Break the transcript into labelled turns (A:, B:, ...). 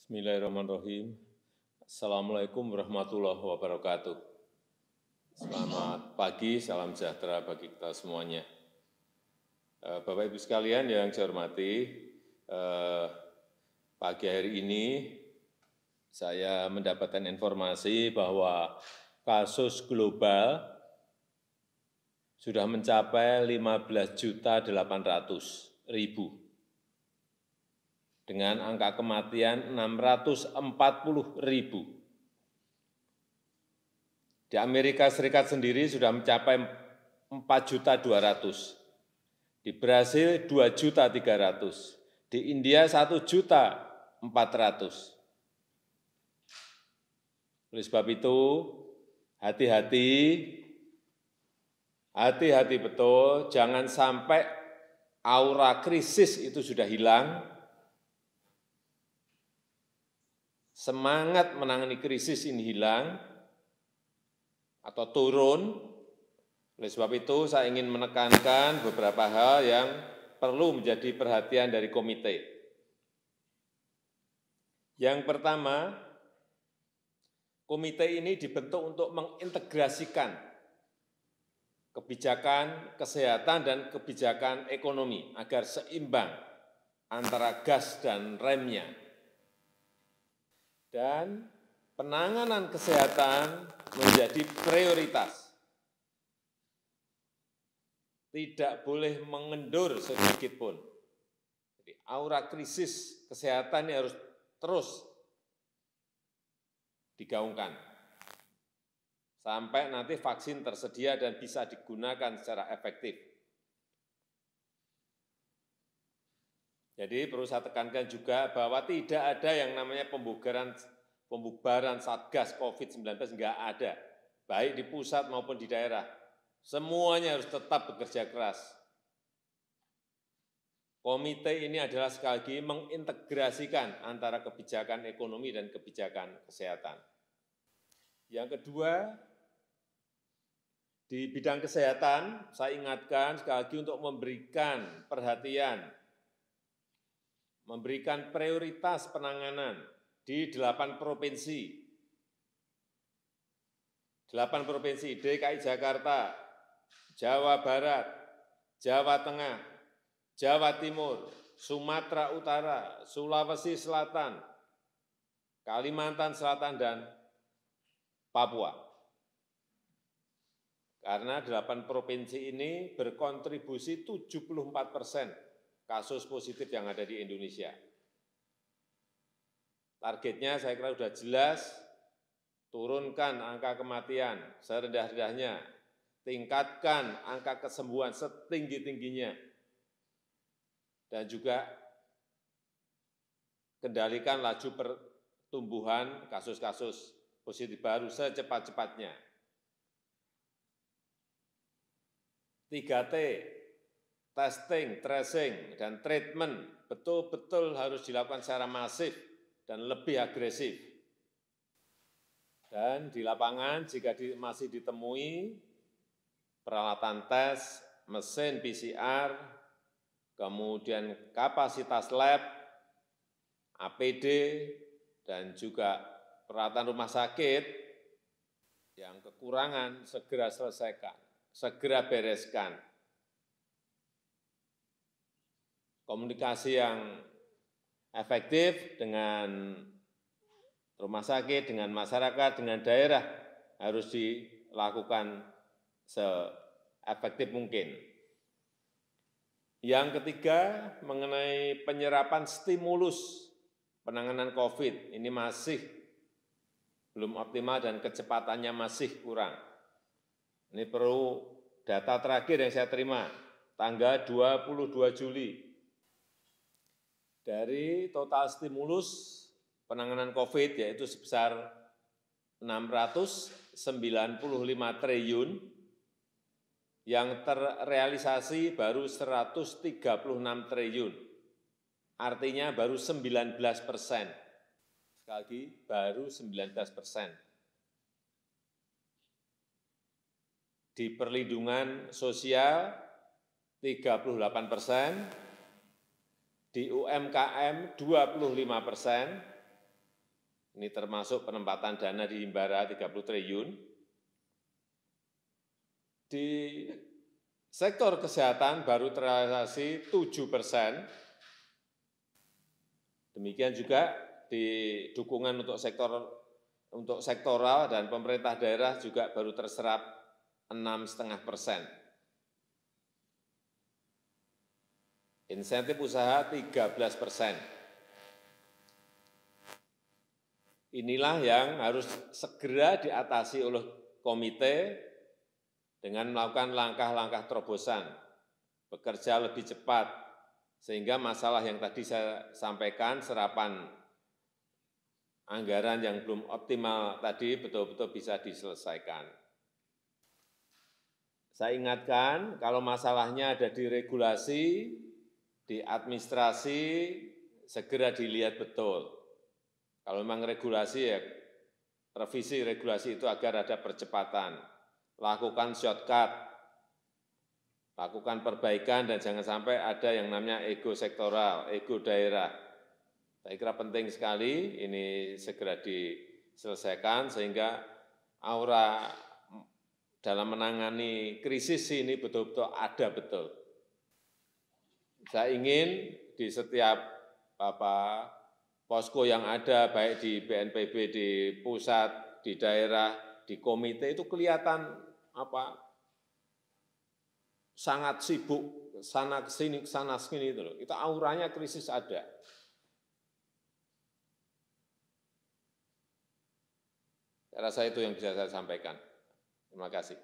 A: Bismillahirrahmanirrahim. Assalamualaikum warahmatullahi wabarakatuh. Selamat pagi, salam sejahtera bagi kita semuanya. Bapak Ibu sekalian yang saya hormati, pagi hari ini saya mendapatkan informasi bahwa kasus global sudah mencapai 15.800.000 dengan angka kematian 640.000. Di Amerika Serikat sendiri sudah mencapai 4.200.000, di Brasil 2.300.000, di India 1.400.000. Oleh sebab itu, hati-hati betul, jangan sampai aura krisis itu sudah hilang, semangat menangani krisis ini hilang atau turun. Oleh sebab itu, saya ingin menekankan beberapa hal yang perlu menjadi perhatian dari komite. Yang pertama, komite ini dibentuk untuk mengintegrasikan kebijakan kesehatan dan kebijakan ekonomi agar seimbang antara gas dan remnya. Dan penanganan kesehatan menjadi prioritas. Tidak boleh mengendur sedikit pun. Jadi aura krisis kesehatan ini harus terus digaungkan. Sampai nanti vaksin tersedia dan bisa digunakan secara efektif. Jadi perlu saya tekankan juga bahwa tidak ada yang namanya pembubaran Satgas COVID-19, enggak ada. Baik di pusat maupun di daerah. Semuanya harus tetap bekerja keras. Komite ini adalah sekali lagi mengintegrasikan antara kebijakan ekonomi dan kebijakan kesehatan. Yang kedua, di bidang kesehatan, saya ingatkan sekali lagi untuk memberikan perhatian, memberikan prioritas penanganan di 8 provinsi. 8 provinsi, DKI Jakarta, Jawa Barat, Jawa Tengah, Jawa Timur, Sumatera Utara, Sulawesi Selatan, Kalimantan Selatan, dan Papua. Karena 8 provinsi ini berkontribusi 74% kasus positif yang ada di Indonesia. Targetnya saya kira sudah jelas, turunkan angka kematian serendah-rendahnya, tingkatkan angka kesembuhan setinggi-tingginya, dan juga kendalikan laju pertumbuhan kasus-kasus positif baru secepat-cepatnya. 3T, testing, tracing, dan treatment betul-betul harus dilakukan secara masif dan lebih agresif. Dan di lapangan jika masih ditemui peralatan tes, mesin PCR, kemudian kapasitas lab, APD, dan juga peralatan rumah sakit yang kekurangan segera selesaikan, segera bereskan. Komunikasi yang efektif dengan rumah sakit, dengan masyarakat, dengan daerah harus dilakukan seefektif mungkin. Yang ketiga, mengenai penyerapan stimulus penanganan COVID, ini masih belum optimal dan kecepatannya masih kurang. Ini perlu data terakhir yang saya terima, tanggal 22 Juli. Dari total stimulus penanganan COVID yaitu sebesar 695 triliun, yang terrealisasi baru 136 triliun, artinya baru 19%. Sekali lagi, baru 19%. Di perlindungan sosial 38%, di UMKM 25%, Ini termasuk penempatan dana di Himbara 30 triliun. Di sektor kesehatan baru terrealisasi 7%. Demikian juga di dukungan untuk sektoral dan pemerintah daerah juga baru terserap 6,5%. Insentif usaha 13%. Inilah yang harus segera diatasi oleh komite dengan melakukan langkah-langkah terobosan, bekerja lebih cepat, sehingga masalah yang tadi saya sampaikan, serapan anggaran yang belum optimal tadi betul-betul bisa diselesaikan. Saya ingatkan, kalau masalahnya ada di regulasi, di administrasi, segera dilihat betul. Kalau memang regulasi, ya revisi regulasi itu agar ada percepatan. Lakukan shortcut, lakukan perbaikan, dan jangan sampai ada yang namanya ego sektoral, ego daerah. Saya kira penting sekali ini segera diselesaikan sehingga aura dalam menangani krisis ini betul-betul ada betul. Saya ingin di setiap posko yang ada, baik di BNPB, di pusat, di daerah, di komite, itu kelihatan sangat sibuk, sana sini itu loh. Itu auranya krisis ada. Saya rasa itu yang bisa saya sampaikan. Terima kasih.